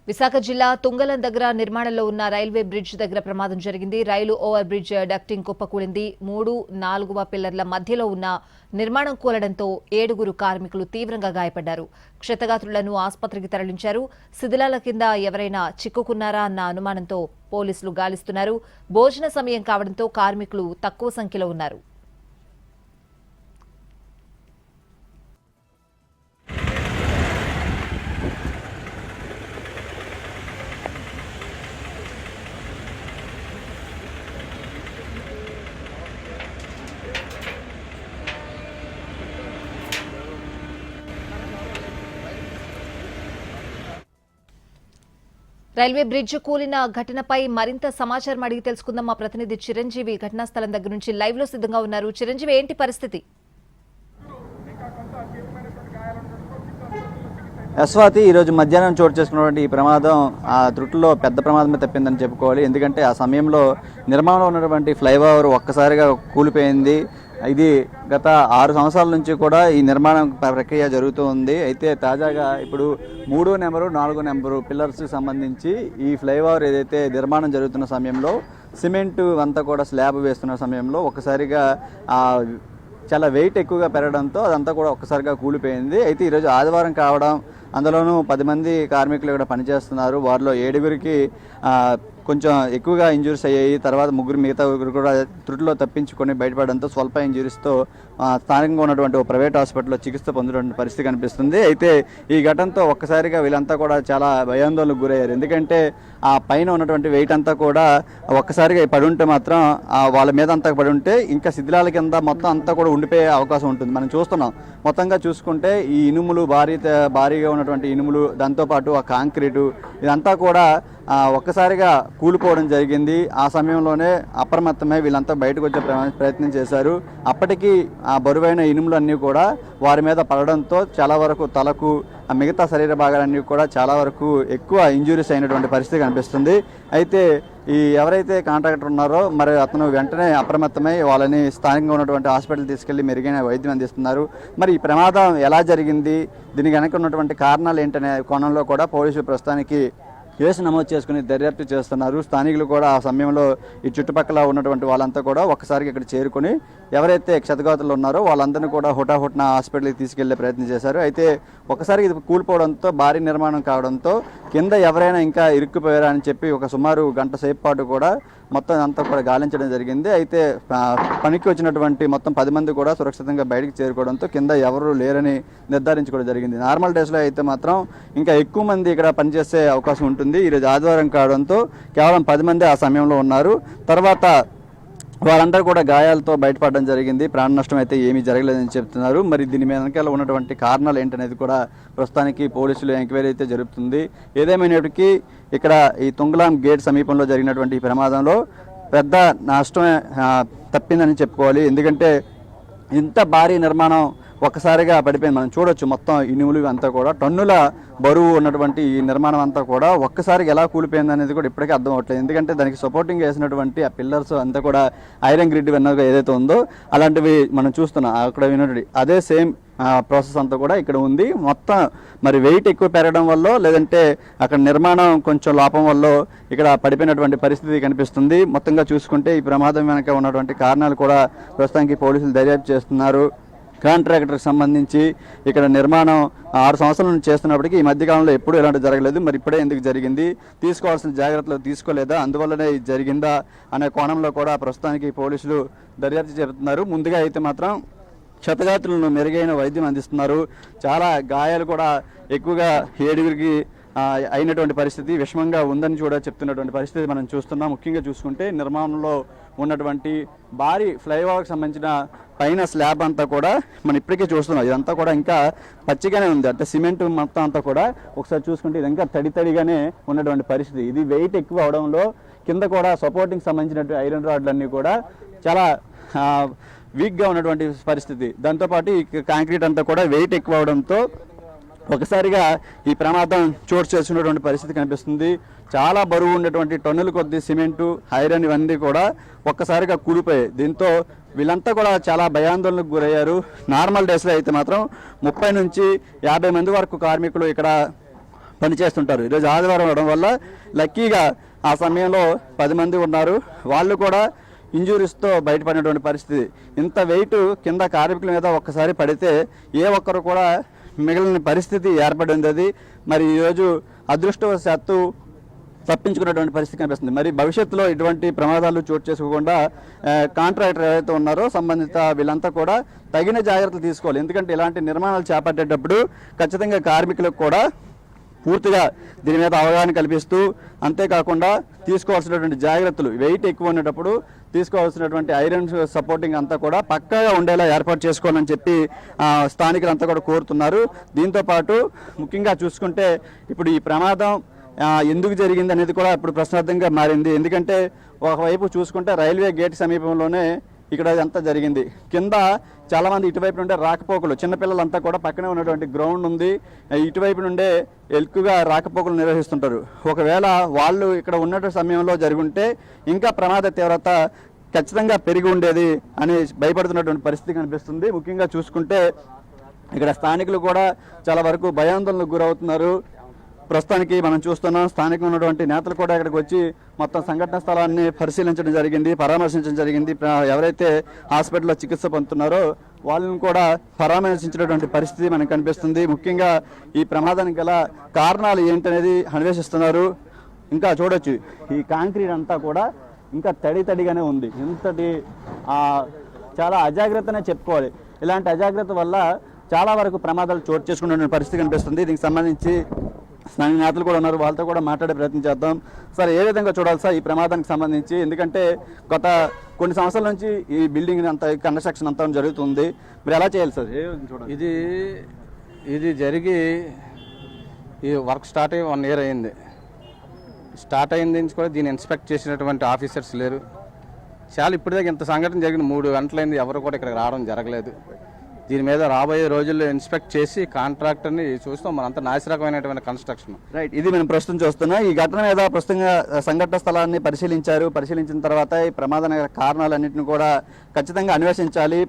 విశాఖ జిల్లా తుంగలం దగ్గర నిర్మాణంలో ఉన్న రైల్వే బ్రిడ్జ్ దగ్గర ప్రమాదం జరిగింది. రైలు ఓవర్ బ్రిడ్జ్ డక్టింగ్ కుప్పకూలింది. 3, 4వ పిల్లర్ల మధ్యలో ఉన్న నిర్మాణం కూలడంతో 7గురు కార్మికులు తీవ్రంగా గాయపడ్డారు. క్షతగాత్రులను ఆసుపత్రికి తరలించారు. శిథిలాల కింద ఎవరైనా చిక్కుకున్నారా అన్న అనుమానంతో పోలీసులు గాలిస్తున్నారు. భోజన సమయం కావడంతో కార్మికులు తక్కువ సంఖ్యలో ఉన్నారు. రైల్వే బ్రిడ్జ్ కూలిన ఘటనపై మరింత సమాచారం అడిగి తెలుసుకుందాం. మా ప్రతినిధి చిరంజీవి ఘటనా స్థలం దగ్గర నుంచి లైవ్ లో సిద్ధంగా ఉన్నారు. చిరంజీవి, ఏంటి పరిస్థితి? యశ్వాతి, ఈరోజు మధ్యాహ్నం చోటు చేసుకున్నటువంటి ఈ ప్రమాదం ఆ త్రుటిలో పెద్ద ప్రమాదమే తప్పిందని చెప్పుకోవాలి. ఎందుకంటే ఆ సమయంలో నిర్మాణంలో ఉన్నటువంటి ఫ్లైఓవర్ ఒక్కసారిగా కూలిపోయింది. ఇది గత 6 సంవత్సరాల నుంచి కూడా ఈ నిర్మాణం ప్రక్రియ జరుగుతూ ఉంది. అయితే తాజాగా ఇప్పుడు 3వ నెంబరు 4వ నెంబరు పిల్లర్స్కి సంబంధించి ఈ ఫ్లైఓవర్ ఏదైతే నిర్మాణం జరుగుతున్న సమయంలో సిమెంటు అంతా కూడా స్లాబ్ వేస్తున్న సమయంలో ఒక్కసారిగా చాలా వెయిట్ ఎక్కువగా పెరగడంతో అదంతా కూడా ఒక్కసారిగా కూలిపోయింది. అయితే ఈరోజు ఆదివారం కావడం, అందులోనూ 10 మంది కార్మికులు ఇక్కడ పనిచేస్తున్నారు. వారిలో 7గురికి కొంచెం ఎక్కువగా ఇంజురీస్ అయ్యాయి. తర్వాత మిగతా 3 కూడా త్రుటిలో తప్పించుకొని బయటపడడంతో స్వల్ప ఇంజురీస్తో స్థానికంగా ఉన్నటువంటి ఒక ప్రైవేట్ హాస్పిటల్లో చికిత్స పొందినటువంటి పరిస్థితి కనిపిస్తుంది. అయితే ఈ ఘటనతో ఒక్కసారిగా వీళ్ళంతా కూడా చాలా భయాందోళనకు గురయ్యారు. ఎందుకంటే ఆ పైన ఉన్నటువంటి వెయిట్ అంతా కూడా ఒక్కసారిగా పడుంటే మాత్రం వాళ్ళ మీద అంతా పడి ఉంటే ఇంకా శిథిలాల కింద మొత్తం అంతా కూడా ఉండిపోయే అవకాశం ఉంటుంది. మనం చూస్తున్నాం. మొత్తంగా చూసుకుంటే ఈ ఇనుములు భారీగా ఉన్నటువంటి ఇనుములు, దాంతోపాటు ఆ కాంక్రీటు ఇదంతా కూడా ఒక్కసారిగా కూలిపోవడం జరిగింది. ఆ సమయంలోనే అప్రమత్తమై వీళ్ళంతా బయటకు వచ్చే ప్రయత్నం చేశారు. అప్పటికి ఆ బరువైన ఇనుములన్నీ కూడా వారి మీద పడడంతో చాలా వరకు తలకు, మిగతా శరీర భాగాలన్నీ కూడా చాలా వరకు ఎక్కువ ఇంజురీస్ అయినటువంటి పరిస్థితి కనిపిస్తుంది. అయితే ఎవరైతే కాంట్రాక్టర్ ఉన్నారో మరి అతను వెంటనే అప్రమత్తమై వాళ్ళని స్థానికంగా ఉన్నటువంటి హాస్పిటల్ తీసుకెళ్లి మెరుగైన వైద్యం అందిస్తున్నారు. మరి ఈ ప్రమాదం ఎలా జరిగింది, దీనికి వెనక ఉన్నటువంటి కారణాలు ఏంటనే కోణంలో కూడా పోలీసులు ప్రస్తుతానికి కేసు నమోదు చేసుకుని దర్యాప్తు చేస్తున్నారు. స్థానికులు కూడా ఆ సమయంలో ఈ చుట్టుపక్కల ఉన్నటువంటి వాళ్ళంతా కూడా ఒక్కసారికి ఇక్కడ చేరుకొని ఎవరైతే క్షతగాతులు ఉన్నారో వాళ్ళందరినీ కూడా హుటాహుటిన హాస్పిటల్కి తీసుకెళ్లే ప్రయత్నం చేశారు. అయితే ఒకసారి ఇది కూలిపోవడంతో, భారీ నిర్మాణం కావడంతో కింద ఎవరైనా ఇంకా ఇరుక్కుపోయారా అని చెప్పి ఒక సుమారు గంట సేపు పాటు కూడా మొత్తం అంతా కూడా గాలించడం జరిగింది. అయితే పనికి వచ్చినటువంటి మొత్తం 10 మంది కూడా సురక్షితంగా బయటికి చేరుకోవడంతో కింద ఎవరు లేరని నిర్ధారించుకోవడం జరిగింది. నార్మల్ డేస్లో అయితే మాత్రం ఇంకా ఎక్కువ మంది ఇక్కడ పనిచేసే అవకాశం ఉంటుంది. ఈరోజు ఆదివారం కావడంతో కేవలం 10 మంది ఆ సమయంలో ఉన్నారు. తర్వాత వారందరూ కూడా గాయాలతో బయటపడడం జరిగింది. ప్రాణ నష్టం అయితే ఏమీ జరగలేదని చెప్తున్నారు. మరి దీని వెనకాల ఉన్నటువంటి కారణాలు ఏంటనేది కూడా ప్రస్తుతానికి పోలీసులు ఎంక్వైరీ అయితే జరుగుతుంది. ఏదేమైనప్పటికీ ఇక్కడ ఈ తుంగలాం గేట్ సమీపంలో జరిగినటువంటి ఈ ప్రమాదంలో పెద్ద నష్టమే తప్పిందని చెప్పుకోవాలి. ఎందుకంటే ఇంత భారీ నిర్మాణం ఒక్కసారిగా పడిపోయింది. మనం చూడొచ్చు మొత్తం ఇనుములు అంతా కూడా టన్నుల బరువు ఉన్నటువంటి ఈ నిర్మాణం అంతా కూడా ఒక్కసారిగా ఎలా కూలిపోయింది అనేది కూడా ఇప్పటికీ అర్థం అవ్వట్లేదు. ఎందుకంటే దానికి సపోర్టింగ్ వేసినటువంటి ఆ పిల్లర్స్ అంతా కూడా ఐరన్ గ్రిడ్ విన్నర్గా ఏదైతే ఉందో అలాంటివి మనం చూస్తున్నాం. అక్కడ విన్నటువంటి అదే సేమ్ ప్రాసెస్ అంతా కూడా ఇక్కడ ఉంది. మొత్తం మరి వెయిట్ ఎక్కువ పెరగడం వల్ల, లేదంటే అక్కడ నిర్మాణం కొంచెం లోపం వల్ల ఇక్కడ పడిపోయినటువంటి పరిస్థితి కనిపిస్తుంది. మొత్తంగా చూసుకుంటే ఈ ప్రమాదం వెనక ఉన్నటువంటి కారణాలు కూడా ప్రస్తుతానికి పోలీసులు దర్యాప్తు చేస్తున్నారు. కాంట్రాక్టర్కి సంబంధించి ఇక్కడ నిర్మాణం 6 సంవత్సరాల నుంచి చేస్తున్నప్పటికీ ఈ మధ్యకాలంలో ఎప్పుడూ ఇలాంటి జరగలేదు. మరి ఇప్పుడే ఎందుకు జరిగింది, తీసుకోవాల్సిన జాగ్రత్తలు తీసుకోలేదా, అందువల్లనే ఇది జరిగిందా అనే కోణంలో కూడా ప్రస్తుతానికి పోలీసులు దర్యాప్తు చేస్తున్నారు. ముందుగా అయితే మాత్రం క్షతగాత్రులను మెరుగైన వైద్యం అందిస్తున్నారు. చాలా గాయాలు కూడా ఎక్కువగా 7గురికి అయినటువంటి పరిస్థితి విషమంగా ఉందని కూడా చెప్తున్నటువంటి పరిస్థితి మనం చూస్తున్నాం. ముఖ్యంగా చూసుకుంటే నిర్మాణంలో ఉన్నటువంటి భారీ ఫ్లైఓవర్కి సంబంధించిన పైన స్లాబ్ అంతా కూడా మనం ఇప్పటికే చూస్తున్నాం. ఇదంతా కూడా ఇంకా పచ్చిగానే ఉంది. అంటే సిమెంట్ మొత్తం అంతా కూడా ఒకసారి చూసుకుంటే ఇది ఇంకా తడిగానే ఉన్నటువంటి పరిస్థితి. ఇది వెయిట్ ఎక్కువ అవడంలో కింద కూడా సపోర్టింగ్ సంబంధించినటువంటి ఐరన్ రాడ్లన్నీ కూడా చాలా వీక్గా ఉన్నటువంటి పరిస్థితి. దాంతోపాటు ఈ కాంక్రీట్ అంతా కూడా వెయిట్ ఎక్కువ అవడంతో ఒకసారిగా ఈ ప్రమాదం చోటు చేసుకున్నటువంటి పరిస్థితి కనిపిస్తుంది. చాలా బరువు ఉన్నటువంటి టన్నుల కొద్ది సిమెంటు, ఐరన్ ఇవన్నీ కూడా ఒక్కసారిగా కూలిపోయాయి. దీంతో వీళ్ళంతా కూడా చాలా భయాందోళనకు గురయ్యారు. నార్మల్ డేస్లో అయితే మాత్రం 30 నుంచి 50 మంది వరకు కార్మికులు ఇక్కడ పనిచేస్తుంటారు. ఈరోజు ఆదివారం అవడం వల్ల లక్కీగా ఆ సమయంలో 10 మంది ఉన్నారు. వాళ్ళు కూడా ఇంజురీస్తో బయటపడినటువంటి పరిస్థితి. ఇంత వెయిట్ కింద కార్మికుల మీద ఒక్కసారి పడితే ఏ ఒక్కరు కూడా మిగిలిన పరిస్థితి ఏర్పడింది. అది మరి ఈరోజు అదృష్టవశాత్తు తప్పించుకున్నటువంటి పరిస్థితి కనిపిస్తుంది. మరి భవిష్యత్తులో ఇటువంటి ప్రమాదాలు చోటు చేసుకోకుండా కాంట్రాక్టర్ ఎవరైతే ఉన్నారో సంబంధిత వీళ్ళంతా కూడా తగిన జాగ్రత్తలు తీసుకోవాలి. ఎందుకంటే ఇలాంటి నిర్మాణాలు చేపట్టేటప్పుడు ఖచ్చితంగా కార్మికులకు కూడా పూర్తిగా దీని మీద అవగాహన కల్పిస్తూ, అంతేకాకుండా తీసుకోవాల్సినటువంటి జాగ్రత్తలు, వెయిట్ ఎక్కువ ఉండేటప్పుడు తీసుకోవాల్సినటువంటి ఐరన్ సపోర్టింగ్ అంతా కూడా పక్కాగా ఉండేలా ఏర్పాటు చేసుకోవాలని చెప్పి స్థానికులంతా కూడా కోరుతున్నారు. దీంతోపాటు ముఖ్యంగా చూసుకుంటే ఇప్పుడు ఈ ప్రమాదం ఎందుకు జరిగింది అనేది కూడా ఇప్పుడు ప్రశ్నార్థంగా మారింది. ఎందుకంటే ఒకవైపు చూసుకుంటే రైల్వే గేట్ సమీపంలోనే ఇక్కడ అంతా జరిగింది. కింద చాలామంది ఇటువైపు నుండే రాకపోకలు, చిన్నపిల్లలంతా కూడా పక్కనే ఉన్నటువంటి గ్రౌండ్ ఉంది, ఇటువైపు నుండే ఎక్కువగా రాకపోకలు నిర్వహిస్తుంటారు. ఒకవేళ వాళ్ళు ఇక్కడ ఉన్నటువంటి సమయంలో జరుగుంటే ఇంకా ప్రమాద తీవ్రత ఖచ్చితంగా పెరిగి ఉండేది అని భయపడుతున్నటువంటి పరిస్థితి కనిపిస్తుంది. ముఖ్యంగా చూసుకుంటే ఇక్కడ స్థానికులు కూడా చాలా వరకు భయాందోళనకు గురవుతున్నారు. ప్రస్తుతానికి మనం చూస్తున్నాం, స్థానికంగా ఉన్నటువంటి నేతలు కూడా ఇక్కడికి వచ్చి మొత్తం సంఘటన స్థలాన్ని పరిశీలించడం జరిగింది, పరామర్శించడం జరిగింది. ఎవరైతే హాస్పిటల్లో చికిత్స పొందుతున్నారో వాళ్ళని కూడా పరామర్శించినటువంటి పరిస్థితి మనకు కనిపిస్తుంది. ముఖ్యంగా ఈ ప్రమాదానికి గల కారణాలు ఏంటనేది అన్వేషిస్తున్నారు. ఇంకా చూడొచ్చు, ఈ కాంక్రీట్ అంతా కూడా ఇంకా తడిగానే ఉంది. ఇంతటి చాలా అజాగ్రత్తనే చెప్పుకోవాలి. ఇలాంటి అజాగ్రత్త వల్ల చాలా వరకు ప్రమాదాలు చోటు చేసుకునే పరిస్థితి కనిపిస్తుంది. దీనికి సంబంధించి స్థానిక నేతలు కూడా ఉన్నారు, వాళ్ళతో కూడా మాట్లాడే ప్రయత్నం చేద్దాం. సార్, ఏ విధంగా చూడాలి సార్ ఈ ప్రమాదానికి సంబంధించి? ఎందుకంటే గత కొన్ని సంవత్సరాల నుంచి ఈ బిల్డింగ్ అంతా కన్స్ట్రక్షన్ అంతా జరుగుతుంది, మీరు ఎలా చేయాలి సార్? ఏ విధంగా చూడాలి? ఇది జరిగి ఈ వర్క్ స్టార్ట్ అయ్యి 1 year అయింది. స్టార్ట్ అయింది నుంచి కూడా దీన్ని ఇన్స్పెక్ట్ చేసినటువంటి ఆఫీసర్స్ లేరు. చాలా ఇప్పటిదాకా ఇంత సంఘటన జరిగింది, 3 గంటలైంది, ఎవరు కూడా ఇక్కడికి రావడం జరగలేదు. దీని మీద రాబోయే రోజుల్లో ఇన్స్పెక్ట్ చేసి కాంట్రాక్టర్ని చూస్తాం. మనంతా నాసిరకమైనటువంటి కన్స్ట్రక్షన్. రైట్, ఇది మనం ప్రస్తుతం చూస్తున్నాం. ఈ ఘటన మీద ప్రస్తుతంగా సంఘటన స్థలాన్ని పరిశీలించిన తర్వాత ఈ ప్రమాదానికి కారణాలన్నింటినీ కూడా ఖచ్చితంగా అన్వేషించాలి.